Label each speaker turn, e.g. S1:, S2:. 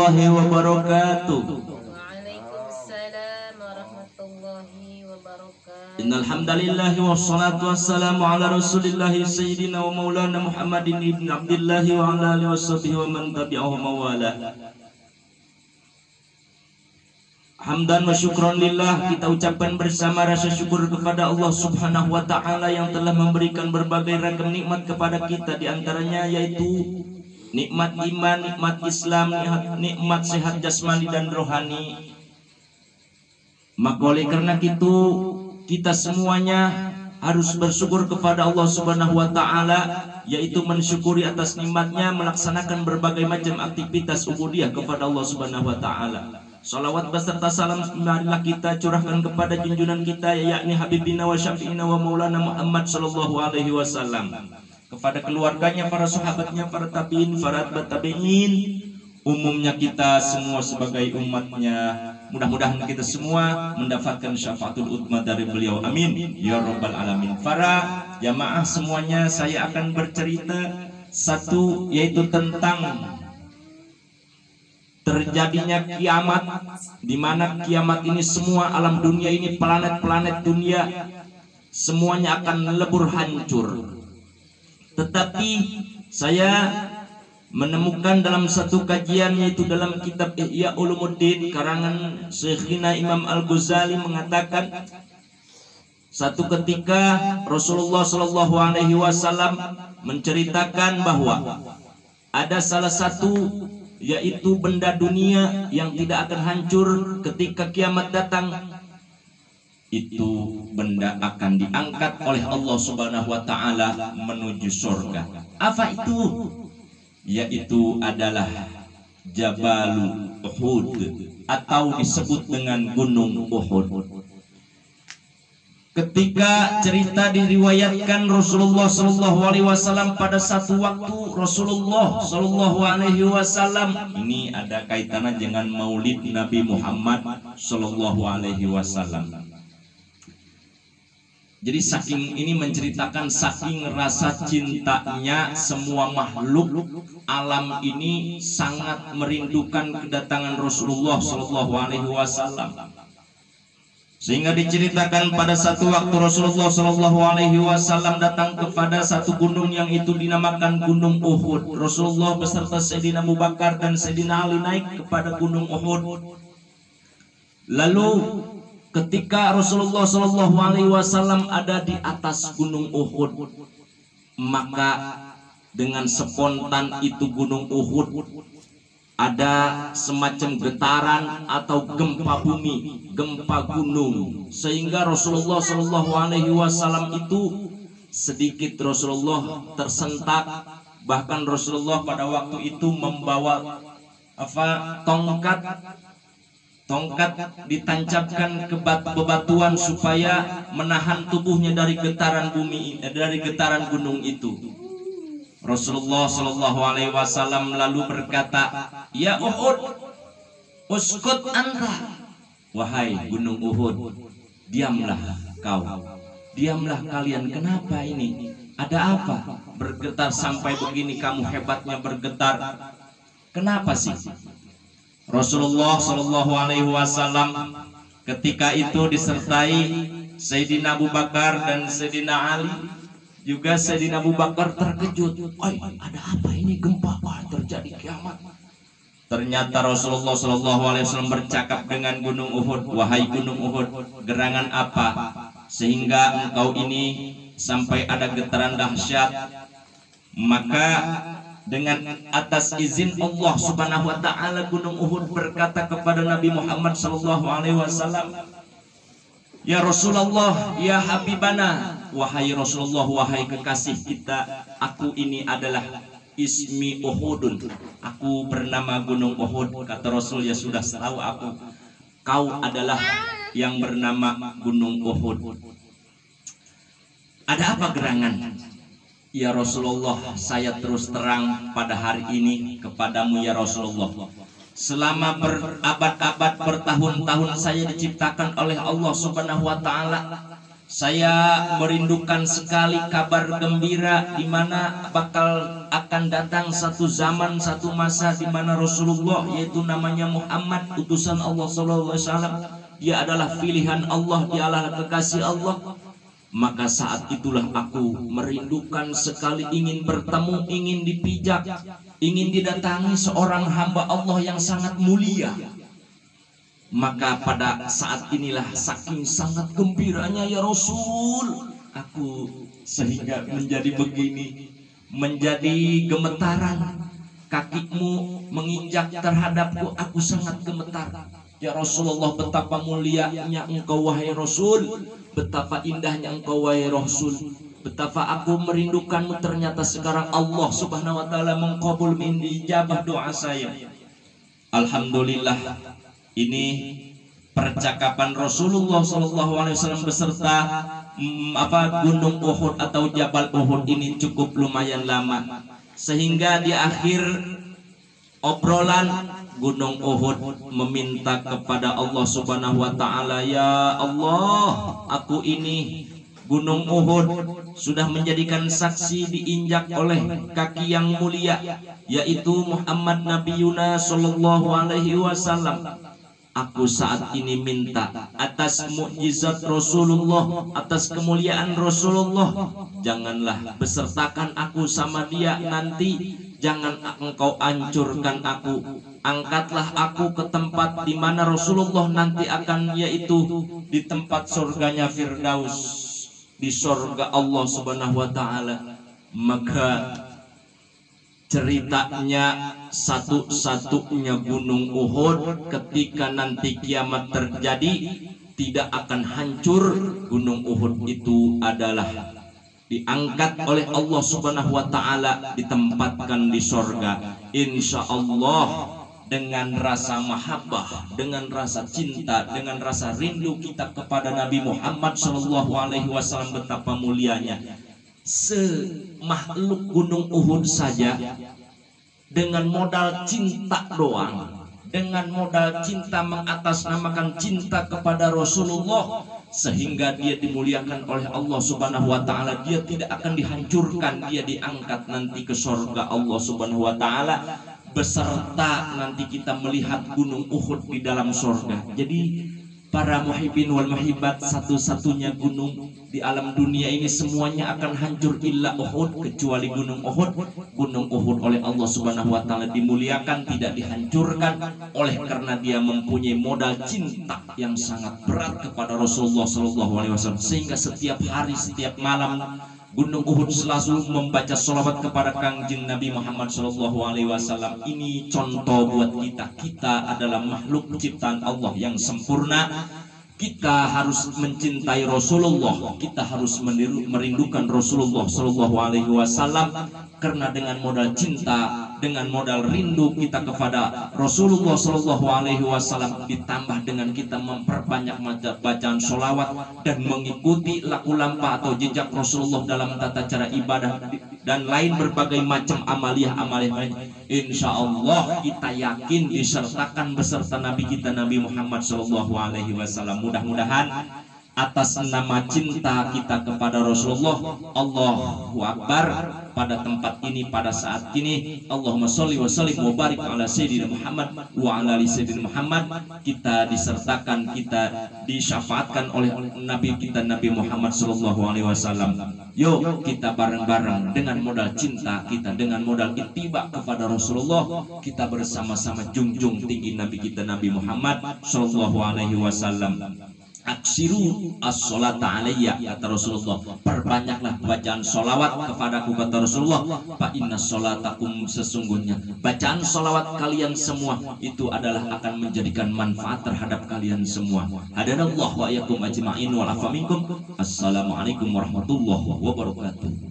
S1: warahmatullahi wabarakatuh.
S2: Waalaikumsalam warahmatullahi wabarakatuh.
S1: Innal hamdalillah wassalatu wassalamu ala Rasulillah sayyidina wa maulana Muhammadin ibn Abdullah wa ala alihi washabihi wa man tabi'ahum wa wala. Hamdan wa syukron lillah, kita ucapkan bersama rasa syukur kepada Allah Subhanahu wa taala yang telah memberikan berbagai ragam nikmat kepada kita, di antaranya yaitu nikmat iman, nikmat Islam, nikmat sehat jasmani dan rohani. Maka oleh karena itu kita semuanya harus bersyukur kepada Allah Subhanahu wa taala, yaitu mensyukuri atas nikmatnya, melaksanakan berbagai macam aktivitas ubudiyah kepada Allah Subhanahu wa taala. Salawat beserta salam marilah kita curahkan kepada junjungan kita, yakni Habibina wa Syafi'ina wa Maulana Muhammad sallallahu alaihi wasallam, kepada keluarganya, para sahabatnya, para tabi'in, para atba' tabi'in, umumnya kita semua sebagai umatnya. Mudah-mudahan kita semua mendapatkan syafaatul utma dari beliau, amin ya rabbal alamin. Para jamaah semuanya, saya akan bercerita satu, yaitu tentang terjadinya kiamat, di mana kiamat ini semua alam dunia ini, planet-planet dunia semuanya akan lebur hancur. Tetapi saya menemukan dalam satu kajian, yaitu dalam kitab Ihya Ulumuddin karangan Syekhina Imam Al-Ghazali, mengatakan satu ketika Rasulullah Shallallahu Alaihi Wasallam menceritakan bahwa ada salah satu, yaitu benda dunia yang tidak akan hancur ketika kiamat datang. Itu benda akan diangkat oleh Allah Subhanahu wa taala menuju surga. Apa itu? Yaitu adalah Jabalul Uhud, atau disebut dengan Gunung Uhud. Ketika cerita diriwayatkan Rasulullah Shallallahu Alaihi Wasallam, pada satu waktu Rasulullah Shallallahu Alaihi Wasallam, ini ada kaitannya dengan Maulid Nabi Muhammad Shallallahu Alaihi Wasallam. Jadi saking ini menceritakan saking rasa cintanya semua makhluk alam ini sangat merindukan kedatangan Rasulullah Shallallahu Alaihi Wasallam. Sehingga diceritakan pada satu waktu Rasulullah Shallallahu Alaihi Wasallam datang kepada satu gunung yang itu dinamakan Gunung Uhud. Rasulullah beserta Sayyidina Abu Bakar dan Sayyidina Ali naik kepada Gunung Uhud. Lalu ketika Rasulullah Shallallahu Alaihi Wasallam ada di atas Gunung Uhud, maka dengan spontan itu Gunung Uhud ada semacam getaran atau gempa bumi, gempa gunung, sehingga Rasulullah Shallallahu Alaihi Wasallam itu sedikit Rasulullah tersentak. Bahkan Rasulullah pada waktu itu membawa tongkat ditancapkan ke bebatuan supaya menahan tubuhnya dari getaran bumi, dari getaran gunung itu. Rasulullah Shallallahu Alaihi Wasallam lalu berkata, "Ya Uhud, uskut anta." Wahai Gunung Uhud, diamlah kau, diamlah kalian. Kenapa ini? Ada apa? Bergetar sampai begini kamu hebatnya bergetar. Kenapa sih? Rasulullah Shallallahu Alaihi Wasallam ketika itu disertai Sayyidina Abu Bakar dan Sayyidina Ali. Juga Sayyidina Abu Bakar terkejut. Ada apa ini, gempa? Terjadi kiamat. Ternyata Rasulullah Shallallahu Alaihi Wasallam bercakap dengan Gunung Uhud, "Wahai Gunung Uhud, gerangan apa sehingga engkau ini sampai ada getaran dahsyat?" Maka dengan atas izin Allah Subhanahu wa taala, Gunung Uhud berkata kepada Nabi Muhammad Shallallahu Alaihi Wasallam, "Ya Rasulullah, ya Habibana, wahai Rasulullah, wahai kekasih kita, aku ini adalah ismi Uhudun, aku bernama Gunung Uhud." Kata Rasul, "Ya sudah tahu aku, kau adalah yang bernama Gunung Uhud. Ada apa gerangan?" "Ya Rasulullah, saya terus terang pada hari ini kepadamu ya Rasulullah. Selama berabad-abad, bertahun-tahun saya diciptakan oleh Allah Subhanahu wa taala. Saya merindukan sekali kabar gembira di mana bakal akan datang satu zaman, satu masa di mana Rasulullah, yaitu namanya Muhammad, utusan Allah sallallahu alaihi wasallam, dia adalah pilihan Allah, dia adalah kekasih Allah. Maka saat itulah aku merindukan sekali, ingin bertemu, ingin dipijak, ingin didatangi seorang hamba Allah yang sangat mulia. Maka pada saat inilah saking sangat gembiranya ya Rasul, aku sehingga menjadi begini, menjadi gemetaran. Kakimu menginjak terhadapku, aku sangat gemetar. Ya Rasulullah, betapa mulianya engkau wahai Rasul, betapa indahnya engkau wahai Rasul, betapa aku merindukanmu. Ternyata sekarang Allah subhanahu wa ta'ala mengkabul ijabah doa saya. Alhamdulillah. Ini percakapan Rasulullah SAW beserta Gunung Uhud atau Jabal Uhud ini cukup lumayan lama, sehingga di akhir obrolan Gunung Uhud meminta kepada Allah Subhanahu wa ta'ala, ya Allah, aku ini Gunung Uhud sudah menjadikan saksi diinjak oleh kaki yang mulia, yaitu Muhammad Nabiyuna sallallahu alaihi wasallam. Aku saat ini minta atas mukjizat Rasulullah, atas kemuliaan Rasulullah, janganlah besertakan aku sama dia nanti, jangan engkau hancurkan aku. Angkatlah aku ke tempat di mana Rasulullah nanti akan, yaitu di tempat surganya Firdaus, di surga Allah Subhanahu wa ta'ala. Maka ceritanya satu-satunya Gunung Uhud ketika nanti kiamat terjadi tidak akan hancur. Gunung Uhud itu adalah diangkat oleh Allah Subhanahu wa ta'ala, ditempatkan di sorga. Insya Allah dengan rasa mahabbah, dengan rasa cinta, dengan rasa rindu kita kepada Nabi Muhammad Shallallahu Alaihi Wasallam, betapa mulianya. Semakhluk Gunung Uhud saja dengan modal cinta doang, dengan modal cinta mengatasnamakan cinta kepada Rasulullah, sehingga dia dimuliakan oleh Allah Subhanahu wa ta'ala. Dia tidak akan dihancurkan, dia diangkat nanti ke surga Allah Subhanahu wa ta'ala, beserta nanti kita melihat Gunung Uhud di dalam surga. Jadi para muhibbin wal muhibbat, satu-satunya gunung di alam dunia ini semuanya akan hancur illa Uhud, kecuali Gunung Uhud. Gunung Uhud oleh Allah Subhanahu wa ta'ala dimuliakan, tidak dihancurkan, oleh karena dia mempunyai modal cinta yang sangat berat kepada Rasulullah SAW, sehingga setiap hari, setiap malam Gunung Uhud selalu membaca sholawat kepada Kangjeng Nabi Muhammad SAW. Ini contoh buat kita. Kita adalah makhluk ciptaan Allah yang sempurna. Kita harus mencintai Rasulullah. Kita harus merindukan Rasulullah SAW, karena dengan modal cinta, dengan modal rindu kita kepada Rasulullah SAW, ditambah dengan kita memperbanyak bacaan sholawat dan mengikuti laku lampa atau jejak Rasulullah dalam tata cara ibadah dan lain berbagai macam amaliyah lain, insya Allah kita yakin disertakan beserta Nabi kita Nabi Muhammad SAW. Mudah-mudahan atas nama cinta kita kepada Rasulullah, Allahu Akbar, pada tempat ini, pada saat ini, Allahumma sholli wa sallim wa barik ala Sayyidina Muhammad wa ala ali Sayyidina Muhammad, kita disertakan, kita disyafaatkan oleh Nabi kita Nabi Muhammad SAW. Yuk kita bareng-bareng dengan modal cinta kita, dengan modal ittiba kepada Rasulullah, kita bersama-sama junjung tinggi Nabi kita Nabi Muhammad SAW. Aksiru as-sholata alayya, kata Rasulullah, perbanyaklah bacaan sholawat kepadaku, kata Rasulullah. Fa inna sholatakum, sesungguhnya bacaan sholawat kalian semua itu adalah akan menjadikan manfaat terhadap kalian semua. Hadanallahu wa iyyakum ajma'in wa afa minkum. Assalamualaikum warahmatullahi wabarakatuh.